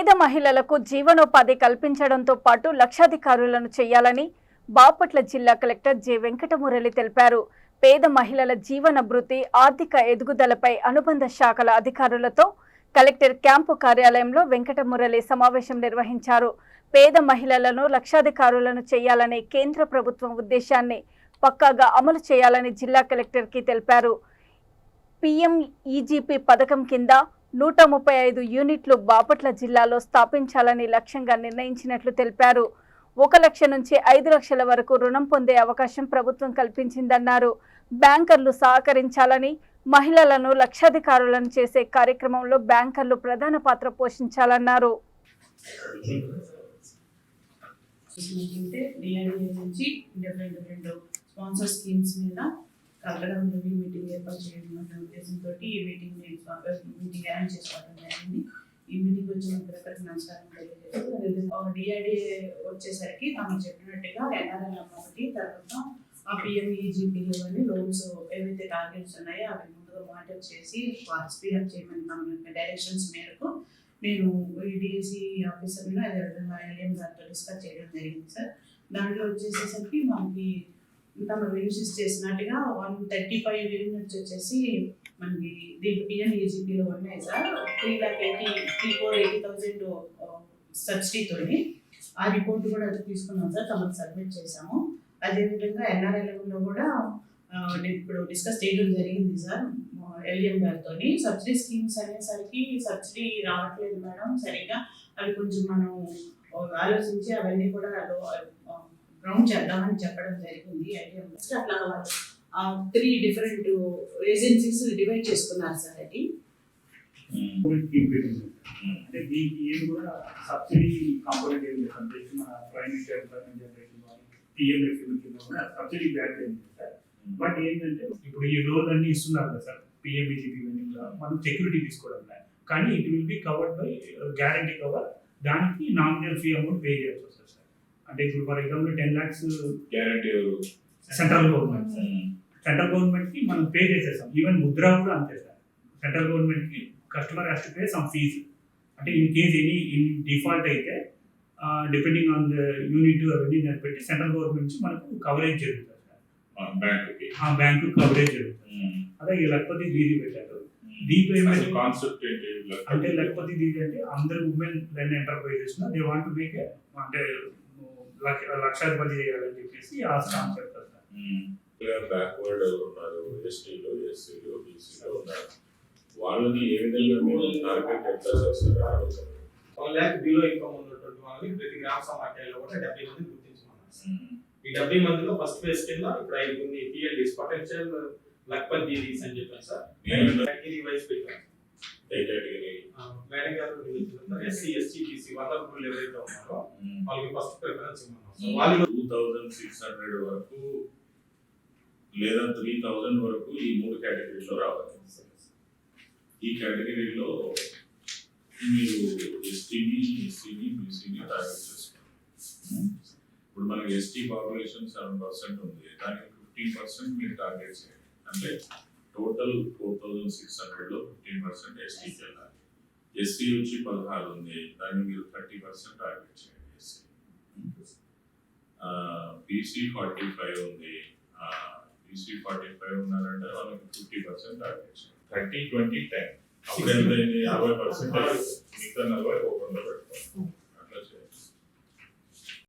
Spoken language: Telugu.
పేద మహిళలకు జీవనోపాధి కల్పించడంతో పాటు లక్షాధికారులను చేయాలని బాపట్ల జిల్లా కలెక్టర్ జె వెంకటమురళి తెలిపారు. పేద మహిళల జీవన భృతి, ఆర్థిక ఎదుగుదలపై అనుబంధ శాఖల అధికారులతో కలెక్టర్ క్యాంపు కార్యాలయంలో వెంకటమురళి సమావేశం నిర్వహించారు. పేద మహిళలను లక్షాధికారులను చేయాలనే కేంద్ర ప్రభుత్వం ఉద్దేశాన్ని పక్కాగా అమలు చేయాలని జిల్లా కలెక్టర్కి తెలిపారు. PMEGP పథకం కింద 135 యూనిట్లు బాపట్ల జిల్లాలో స్థాపించాలని లక్ష్యంగా నిర్ణయించినట్లు తెలిపారు. 1 లక్ష నుంచి 5 లక్షల వరకు రుణం పొందే అవకాశం ప్రభుత్వం కల్పించిందన్నారు. బ్యాంకర్లు సహకరించాలని, మహిళలను లక్షాధికారులను చేసే కార్యక్రమంలో బ్యాంకర్లు ప్రధాన పాత్ర పోషించాలన్నారు. కలెక్టర్ మీటింగ్ ఏర్పాటు చేయడం ఉద్దేశంతో ఈ మీటింగ్ అరేంజ్ చేసుకోవడం జరిగింది. ఈ మీటింగ్ వచ్చిన ప్రతి నమస్కారం తెలియజేస్తూ డిఆర్డిఏ వచ్చేసరికి మనం చెప్పినట్టుగా ఎన్ఆర్ఎల్ ఒకటి, తర్వాత ఆ PMEGP లోన్స్ ఏవైతే టార్గెట్స్ ఉన్నాయో అవి ముందుగా మానిటర్ చేసి స్పీడప్ చేయమని మన డైరెక్షన్స్ మేరకు నేను ఈ డిఎస్సి ఆఫీసర్ను అదేవిధంగా LM గారితో డిస్కస్ చేయడం జరిగింది సార్. దాంట్లో వచ్చేసేసరికి మనకి తమ రిలీజ్ చేసినట్టుగా 135 యూనిట్స్ వచ్చేసి మనకి దీంట్లో PMEGPలో ఉన్నాయి సార్. 3,80,000 సబ్సిడీతోని ఆ రిపోర్ట్ కూడా తీసుకున్నాం సార్, తమకు సబ్మిట్ చేశాము. అదేవిధంగా NRLMలో కూడా ఇప్పుడు డిస్కస్ చేయడం జరిగింది సార్ LM గారితో. సబ్సిడీ స్కీమ్స్ అనేసరికి సబ్సిడీ రావట్లేదు మేడం సరిగ్గా, అవి కొంచెం మనం ఆలోచించి అవన్నీ కూడా రౌండ్ చేద్దామని చెప్పడం జరిగింది. అట్లా 3 డిఫరెంట్ ఏజెన్సీస్ డివైడ్ చేసుకున్నారు సార్. అది అంటే దీనికి ఏం కూడా సబ్సిడీ కాంపోనెంట్ ఏం లేదంటే మన ప్రైవేట్ ఎంప్లాయ్మెంట్ జనరేషన్ PMF కింద కూడా సబ్సిడీ బ్యాక్ అయింది సార్. బట్ ఏంటంటే ఇప్పుడు ఈ లోన్ అన్ని ఇస్తున్నారు కదా సార్ PMEGP మనం సెక్యూరిటీ తీసుకోవడం కానీ it will be covered by guarantee cover. దానికి నామినల్ ఫీ అమౌంట్ పే చేయాల్సి వస్తుంది సార్. అంటే ఇప్పుడు for example 10 lakhs guarantee central government sir. Central government కి మనం పే చేసేస్తాం. ఈవెన్ ముద్రా కూడా అంతే సార్. సెంట్రల్ గవర్నమెంట్ కి customer has to pay some fees. అంటే in case any in default అయితే డిపెండింగ్ ఆన్ ద యూనిట్ అవన్నీ దాన్ని పెట్టి సెంట్రల్ గవర్నమెంట్ నుంచి మనకు కవరేజ్ జరుగుతుంది సార్. బ్యాంకు కవరేజ్ జరుగుతుంది. అదే ఈ లక్పతి దీది పెట్టారు. దీంట్లో కాన్సెప్ట్ అంటే లక్పతి దీది అంటే అందరు women led enterprises they want to make అంటే లక్షాధిపతి చేయాలని చెప్పేసి ఆ కాన్సెప్ట్ సార్. బ్యాక్వర్డ్ ఉన్నారు, ఎస్టీలు, ఎస్సీలు, బీసీలు ఉన్నారు. వాళ్ళని ఏ విధంగా మీరు టార్గెట్ ఎట్లా చేస్తారు? 1 lakh బిలో ఇన్కమ్ ఉన్నటువంటి వాళ్ళని ప్రతి గ్రామ సమాఖ్యలో కూడా 70 మంది గుర్తించమన్నారు. ఈ 70 మందిలో ఫస్ట్ ఫేజ్ కింద ఇప్పుడు 5 మంది PLDs పొటెన్షియల్ లక్పతి దీదీస్ అని చెప్పాను సార్. కేటగిరీ వైజ్ పెట్టాను. ఏ కేటగిరీ? మేడం గారు SC, ST, BC వనరులు ఎవరైతే ఉన్నారో వాళ్ళకి ఫస్ట్ ప్రిఫరెన్స్ ఇవ్వమన్నారు. వాళ్ళు 2600 వరకు లేదా 3000 వరకు ఈ 3 కేటగిరీలో రావాలి. ఈ కేటగిరీలో మీరు STని, SCని, BCని టార్గెట్ చేసుకోండి. ఇప్పుడు మనకి ST పాపులేషన్ 7% ఉంది, దానికి 15% మీరు టార్గెట్ చేయండి. అంటే టోటల్ 4600లో 15% STకి వెళ్ళాలి. SC వచ్చి 16 ఉంది, దాన్ని మీరు 30% టార్గెట్ చేయండి. SC BC 45 ఉంది, BC 45 ఉన్నారంటే వాళ్ళకి 50% టార్గెట్ చేయండి. 30, 20, 10 అప్పుడు ఎంత 50% మిగతా 40 ఓపెన్లో పెట్టుకోండి.